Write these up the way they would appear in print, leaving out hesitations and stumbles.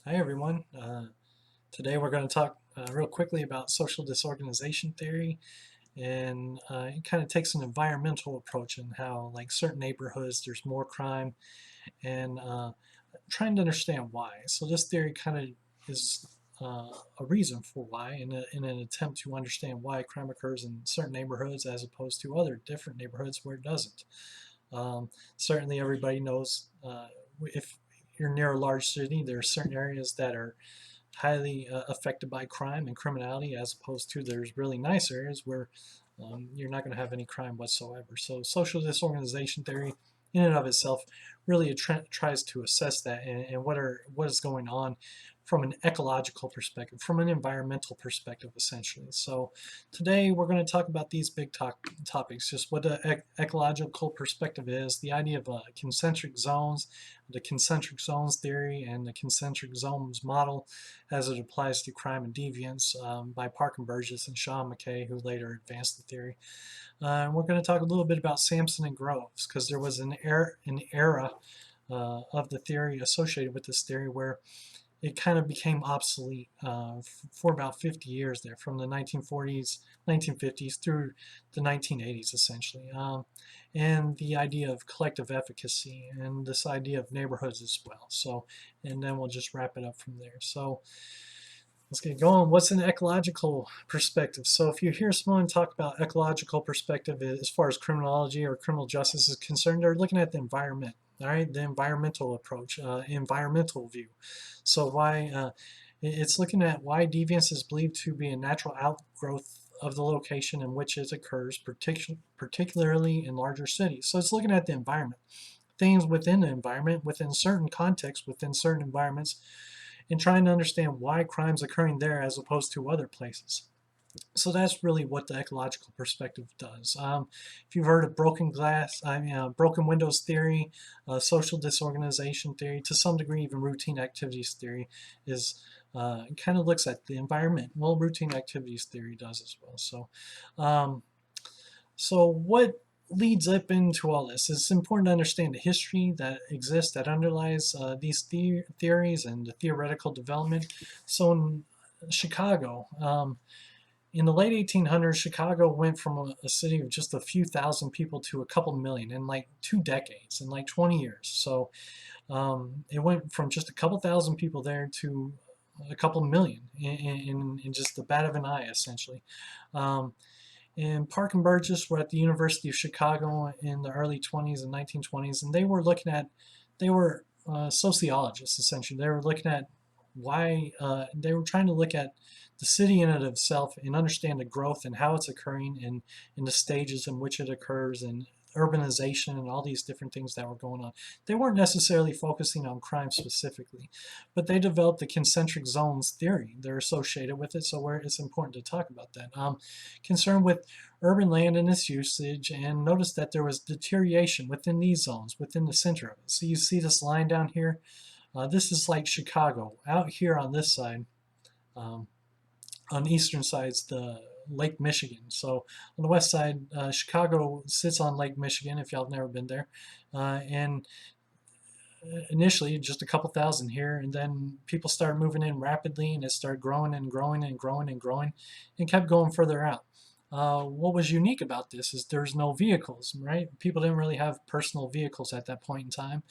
Hi everyone. Today we're going to talk real quickly about social disorganization theory, and it kind of takes an environmental approach in how, like, certain neighborhoods, there's more crime, and trying to understand why. So this theory kind of is a reason for why, in an attempt to understand why crime occurs in certain neighborhoods as opposed to other different neighborhoods where it doesn't. Certainly, everybody knows if you're near a large city, there are certain areas that are highly affected by crime and criminality, as opposed to there's really nice areas where you're not going to have any crime whatsoever. So social disorganization theory, in and of itself, really tries to assess that and what is going on from an ecological perspective, from an environmental perspective, essentially. So today we're going to talk about these big topics, just what the ecological perspective is, the idea of concentric zones, the concentric zones theory, and the concentric zones model as it applies to crime and deviance by Parkin Burgess and Sean McKay, who later advanced the theory. And we're going to talk a little bit about Samuelson and Groves, because there was an era of the theory associated with this theory where it kind of became obsolete for about 50 years there, from the 1940s, 1950s through the 1980s, essentially. And the idea of collective efficacy and this idea of neighborhoods as well. So, and then we'll just wrap it up from there. So let's get going. What's an ecological perspective? So if you hear someone talk about ecological perspective as far as criminology or criminal justice is concerned, they're looking at the environment. All right, the environmental approach, environmental view. So it's looking at why deviance is believed to be a natural outgrowth of the location in which it occurs, particularly in larger cities. So it's looking at the environment, things within the environment, within certain contexts, within certain environments, and trying to understand why crime's occurring there as opposed to other places. So that's really what the ecological perspective does. If you've heard of broken windows theory, social disorganization theory, to some degree even routine activities theory, is kind of looks at the environment. Well, routine activities theory does as well. Um, so what leads up into all this? It's important to understand the history that exists that underlies these theories and the theoretical development. So in Chicago, in the late 1800s, Chicago went from a city of just a few thousand people to a couple million in like 2 decades, in like 20 years. So it went from just a couple thousand people there to a couple million in just the bat of an eye, essentially. Um, and Park and Burgess were at the University of Chicago in the early 20s and 1920s, and they were sociologists, essentially. They were looking at why, they were trying to look at the city in and of itself and understand the growth and how it's occurring and in the stages in which it occurs, and urbanization and all these different things that were going on. They weren't necessarily focusing on crime specifically, but they developed the concentric zones theory. They're associated with it, so it's important to talk about that. Concerned with urban land and its usage, and notice that there was deterioration within these zones, within the center of it. So you see this line down here. This is like Chicago. Out here on this side, um, on the eastern side's the Lake Michigan. So on the west side, Chicago sits on Lake Michigan, if y'all have never been there. And initially just a couple thousand here, and then people started moving in rapidly, and it started growing and growing and growing and growing, and kept going further out. What was unique about this is there's no vehicles, right? People didn't really have personal vehicles at that point in time.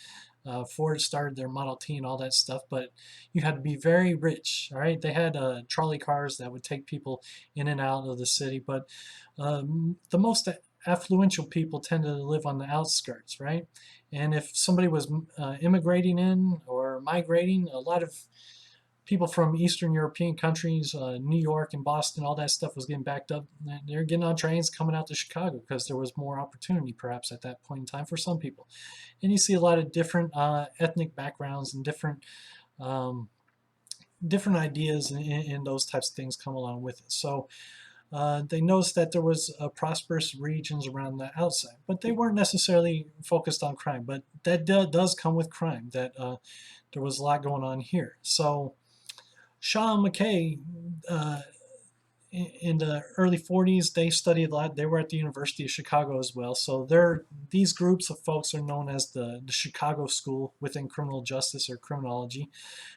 Ford started their Model T and all that stuff, but you had to be very rich, all right? They had trolley cars that would take people in and out of the city, but the most affluential people tended to live on the outskirts, right? And if somebody was immigrating in or migrating, a lot of people from Eastern European countries, New York and Boston, all that stuff was getting backed up. They're getting on trains coming out to Chicago because there was more opportunity perhaps at that point in time for some people. And you see a lot of different ethnic backgrounds and um, different ideas and those types of things come along with it. So they noticed that there was prosperous regions around the outside, but they weren't necessarily focused on crime. But that does come with crime, that there was a lot going on here. So Sean McKay, uh, in the early 40s, they studied a lot. They were at the University of Chicago as well. So these groups of folks are known as the Chicago School within criminal justice or criminology.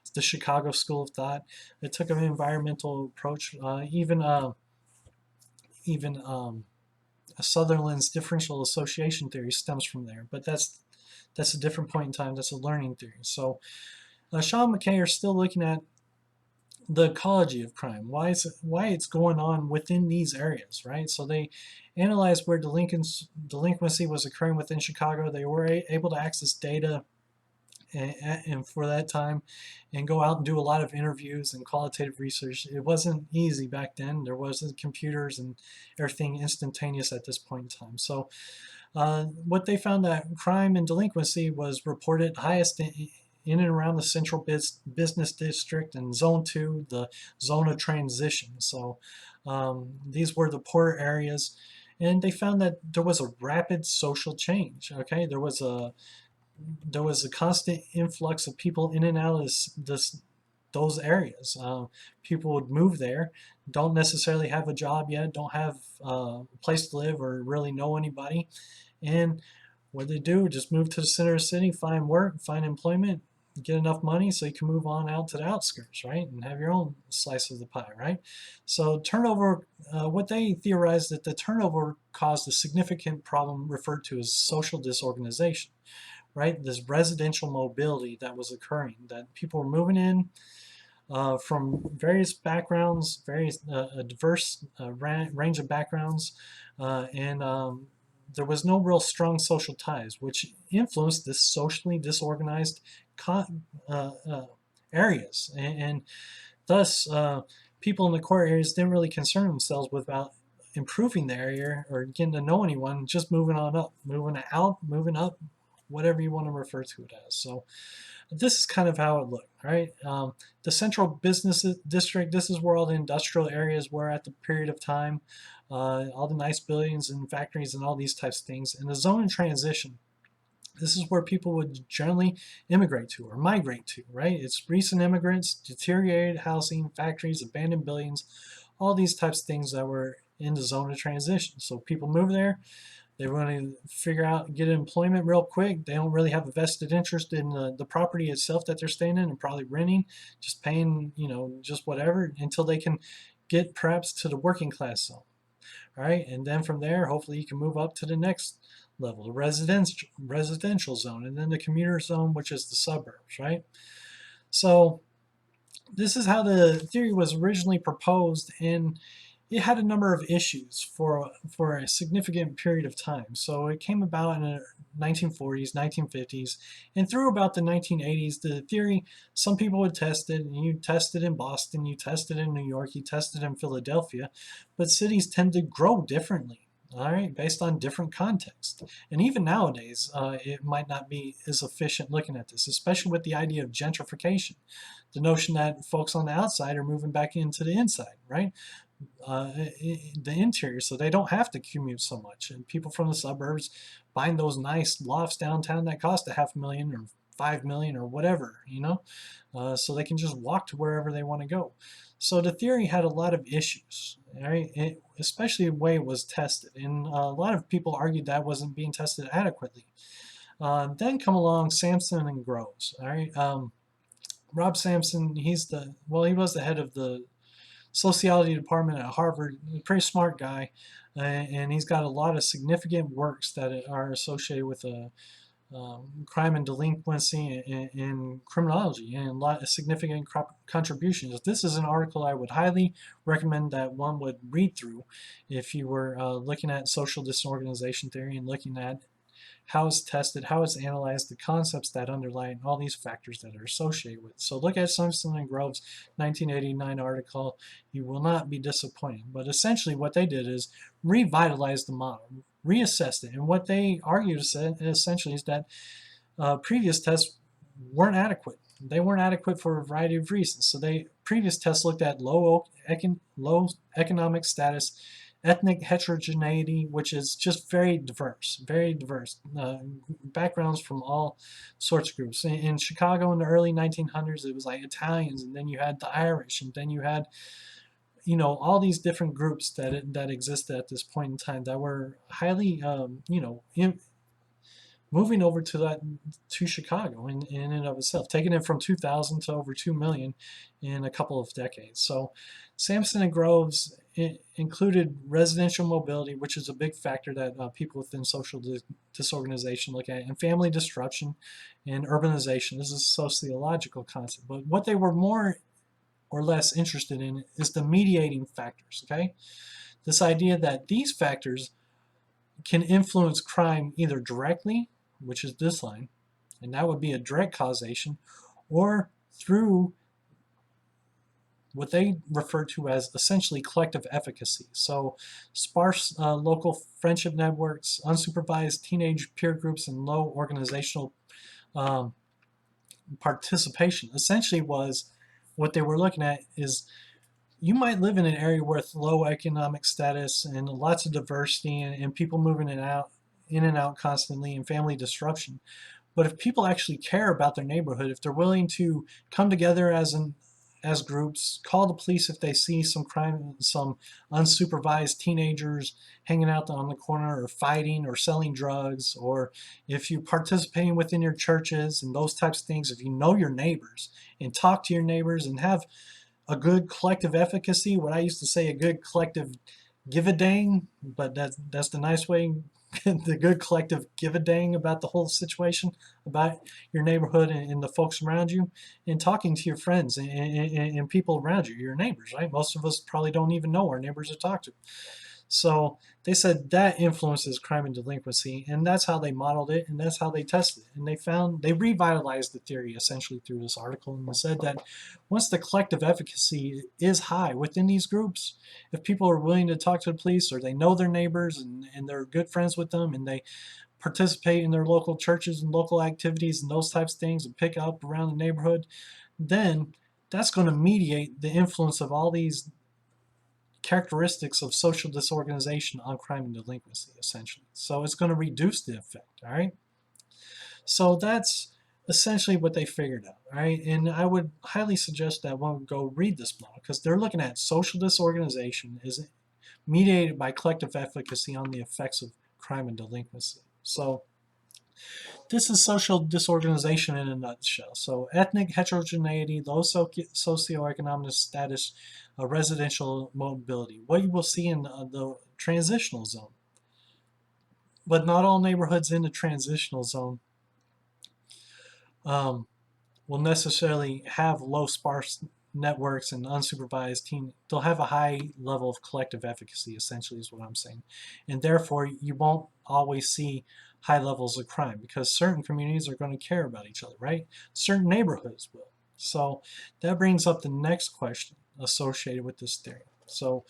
It's the Chicago School of Thought. It took an environmental approach. Even Sutherland's differential association theory stems from there. But that's a different point in time. That's a learning theory. So Shaw and McKay are still looking at the ecology of crime, why it's going on within these areas, right? So they analyzed where delinquency was occurring within Chicago. They were able to access data and for that time and go out and do a lot of interviews and qualitative research. It wasn't easy back then. There wasn't computers and everything instantaneous at this point in time. So what they found that crime and delinquency was reported highest in and around the central business district and zone 2, the zone of transition. So these were the poorer areas, and they found that there was a rapid social change. Okay, there was a constant influx of people in and out of those areas. People would move there, don't necessarily have a job yet, don't have a place to live or really know anybody, and what they do, just move to the center of the city, find work, find employment, get enough money so you can move on out to the outskirts, right? And have your own slice of the pie, right? So turnover, what they theorized that the turnover caused a significant problem referred to as social disorganization, right? This residential mobility that was occurring, that people were moving in from various backgrounds, a diverse range of backgrounds, and there was no real strong social ties, which influenced this socially disorganized uh, uh, areas. And thus, people in the core areas didn't really concern themselves with about improving the area or getting to know anyone, just moving on up, moving out, moving up, whatever you want to refer to it as. So this is kind of how it looked, right? The central business district, this is where all the industrial areas were at the period of time, all the nice buildings and factories and all these types of things. And the zone of transition, this is where people would generally immigrate to or migrate to, right? It's recent immigrants, deteriorated housing, factories, abandoned buildings, all these types of things that were in the zone of transition. So people move there, they want to figure out, get employment real quick. They don't really have a vested interest in the property itself that they're staying in and probably renting, just paying, just whatever until they can get perhaps to the working class zone. All right. And then from there, hopefully you can move up to the next level, the residential zone, and then the commuter zone, which is the suburbs, right? So this is how the theory was originally proposed, and it had a number of issues for a significant period of time. So it came about in the 1940s, 1950s, and through about the 1980s, the theory, some people would test it, and you test it in Boston, you test it in New York, you test it in Philadelphia, but cities tend to grow differently. All right, based on different context. And even nowadays, it might not be as efficient looking at this, especially with the idea of gentrification. The notion that folks on the outside are moving back into the inside, right? The interior, so they don't have to commute so much. And people from the suburbs buying those nice lofts downtown that cost $500,000 or $5 million or whatever, so they can just walk to wherever they want to go. So the theory had a lot of issues, right? Especially the way it was tested, and a lot of people argued that wasn't being tested adequately. Then come along Samuelson and Groves, all right? Rob Samuelson, he was the head of the sociology department at Harvard. He's a pretty smart guy, and he's got a lot of significant works that are associated with crime and delinquency in criminology, and a lot of significant contributions. This is an article I would highly recommend that one would read through if you were looking at social disorganization theory and looking at how it's tested, how it's analyzed, the concepts that underlie it, and all these factors that are associated with it. So look at Samuelson and Groves' 1989 article. You will not be disappointed. But essentially what they did is revitalize the model, reassessed it. And what they argued essentially is that previous tests weren't adequate. They weren't adequate for a variety of reasons. So previous tests looked at low economic status, ethnic heterogeneity, which is just very diverse, backgrounds from all sorts of groups. In Chicago in the early 1900s, it was like Italians, and then you had the Irish, and then you had all these different groups that existed at this point in time that were highly, moving over to Chicago in and of itself, taking it from 2,000 to over 2 million in a couple of decades. So Samuelson and Groves included residential mobility, which is a big factor that people within social disorganization look at, and family disruption and urbanization. This is a sociological concept. But what they were more or less interested in is the mediating factors, okay? This idea that these factors can influence crime either directly, which is this line, and that would be a direct causation, or through what they refer to as essentially collective efficacy. So sparse local friendship networks, unsupervised teenage peer groups, and low organizational um, participation essentially was what they were looking at is you might live in an area with low economic status and lots of diversity and people moving in and out constantly and family disruption. But if people actually care about their neighborhood, if they're willing to come together as groups, call the police if they see some crime, some unsupervised teenagers hanging out on the corner or fighting or selling drugs, or if you're participating within your churches and those types of things, if you know your neighbors and talk to your neighbors and have a good collective efficacy, what I used to say, a good collective give a dang, but that's the nice way, the good collective give a dang about the whole situation, about your neighborhood and the folks around you, and talking to your friends and people around you, your neighbors, right? Most of us probably don't even know our neighbors to talk to. So they said that influences crime and delinquency, and that's how they modeled it, and that's how they tested it. And they revitalized the theory essentially through this article, and said that once the collective efficacy is high within these groups, if people are willing to talk to the police or they know their neighbors and they're good friends with them and they participate in their local churches and local activities and those types of things and pick up around the neighborhood, then that's going to mediate the influence of all these characteristics of social disorganization on crime and delinquency, essentially. So it's going to reduce the effect, all right? So that's essentially what they figured out, all right? And I would highly suggest that one would go read this model because they're looking at social disorganization is mediated by collective efficacy on the effects of crime and delinquency. So this is social disorganization in a nutshell. So ethnic heterogeneity, low socioeconomic status, residential mobility. What you will see in the transitional zone. But not all neighborhoods in the transitional zone um, will necessarily have low sparse networks and unsupervised teen. They'll have a high level of collective efficacy, essentially, is what I'm saying. And therefore, you won't always see high levels of crime because certain communities are going to care about each other, right? Certain neighborhoods will. So that brings up the next question associated with this theory. So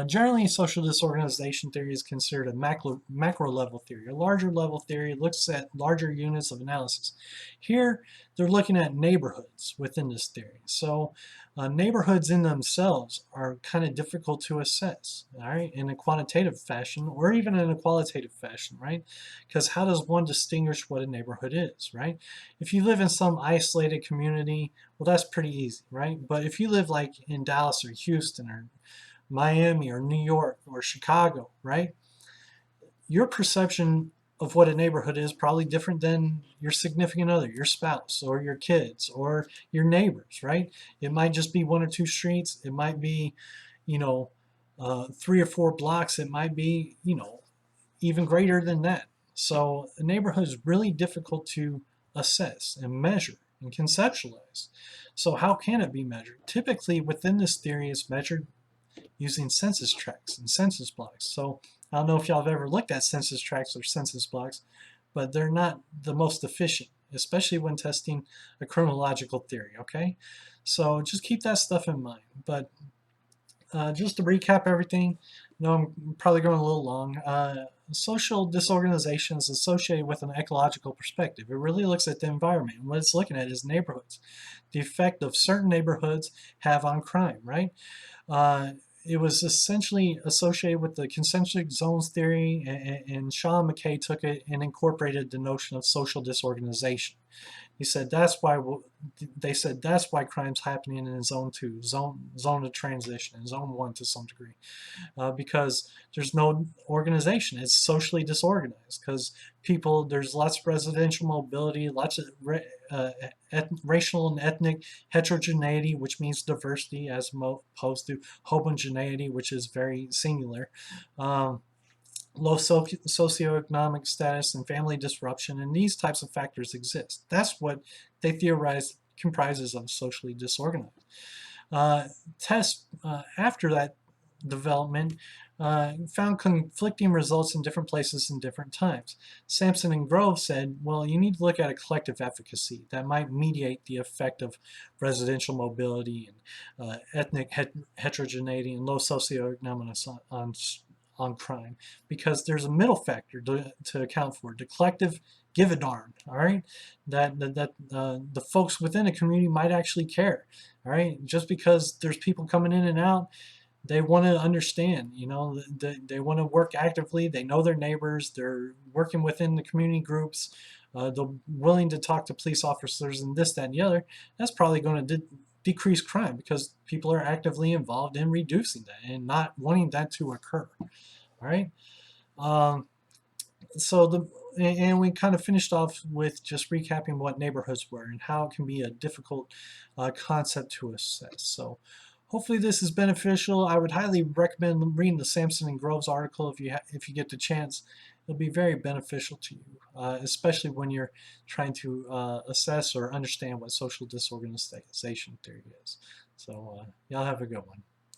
generally, social disorganization theory is considered a macro-level theory. A larger level theory looks at larger units of analysis. Here, they're looking at neighborhoods within this theory. So neighborhoods in themselves are kind of difficult to assess, all right, in a quantitative fashion or even in a qualitative fashion, right? Because how does one distinguish what a neighborhood is, right? If you live in some isolated community, well, that's pretty easy, right? But if you live like in Dallas or Houston or Miami or New York or Chicago, right? Your perception of what a neighborhood is probably different than your significant other, your spouse, or your kids, or your neighbors, right? It might just be one or two streets. It might be, you know, 3 or 4 blocks. It might be, even greater than that. So a neighborhood is really difficult to assess and measure and conceptualize. So how can it be measured? Typically within this theory, it's measured using census tracts and census blocks. So I don't know if y'all have ever looked at census tracts or census blocks, but they're not the most efficient, especially when testing a chronological theory, okay? So just keep that stuff in mind. But just to recap everything, I'm probably going a little long. Social disorganization is associated with an ecological perspective. It really looks at the environment, and what it's looking at is neighborhoods. The effect of certain neighborhoods have on crime, right? It was essentially associated with the concentric zones theory, and Shaw and McKay took it and incorporated the notion of social disorganization. He said they said that's why crime's happening in zone 2, zone of transition, and zone 1 to some degree, because there's no organization. It's socially disorganized because there's lots of residential mobility, lots of racial and ethnic heterogeneity, which means diversity, as opposed to homogeneity, which is very singular. Low socioeconomic status and family disruption, and these types of factors exist. That's what they theorize comprises of socially disorganized. Tests after that development found conflicting results in different places and different times. Samuelson and Groves said, well, you need to look at a collective efficacy that might mediate the effect of residential mobility and ethnic heterogeneity and low socioeconomic on crime, because there's a middle factor to account for. The collective give a darn, all right? That the folks within a community might actually care, all right? Just because there's people coming in and out, they want to understand, they want to work actively. They know their neighbors. They're working within the community groups. They're willing to talk to police officers and this, that, and the other. That's probably going to decrease crime because people are actively involved in reducing that and not wanting that to occur. All right. Um, and we kind of finished off with just recapping what neighborhoods were and how it can be a difficult concept to assess. So hopefully this is beneficial. I would highly recommend reading the Samuelson and Groves article if you get the chance. It'll be very beneficial to you, especially when you're trying to assess or understand what social disorganization theory is. So y'all have a good one.